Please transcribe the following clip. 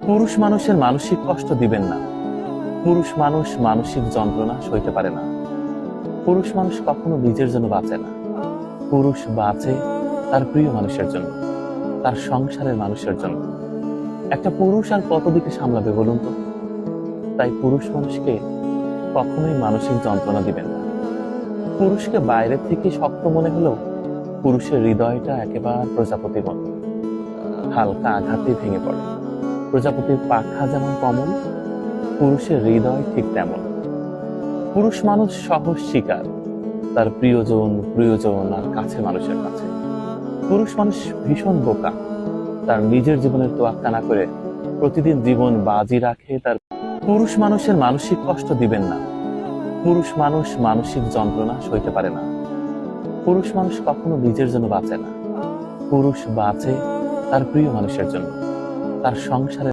পুরুষ মানুষের মানসিক কষ্ট দিবেন না। পুরুষ মানুষ মানসিক যন্ত্রণা সইতে পারে না। পুরুষ মানুষ কখনো নিজের জন্য বাঁচে না। পুরুষ বাঁচে তার প্রিয় মানুষের জন্য, তার সংসারের মানুষের জন্য। একটা পুরুষ আর কত দিকে সামলাবে বলুন তো? তাই পুরুষ মানুষকে কখনোই মানসিক যন্ত্রণা দিবেন না। পুরুষকে বাইরে থেকে শক্ত মনে হলেও পুরুষের হৃদয়টা একেবারে প্রজাপতির মতো, হালকা আঘাতে ভেঙে পড়ে। প্রজাপতির পাখা যেমন কমল, পুরুষের হৃদয় ঠিক তেমন। পুরুষ মানুষ সহজ শিকার তার প্রিয়জন আর কাছের মানুষের কাছে। পুরুষ মানুষ ভীষণ বোকা, তার নিজের জীবনের তোয়াক্কা না করে প্রতিদিন জীবন বাজি রাখে তার। পুরুষ মানুষের মানসিক কষ্ট দিবেন না। পুরুষ মানুষ মানসিক যন্ত্রণা সইতে পারে না। পুরুষ মানুষ কখনো নিজের জন্য বাঁচে না। পুরুষ বাঁচে তার প্রিয় মানুষের জন্য, তার সংসারের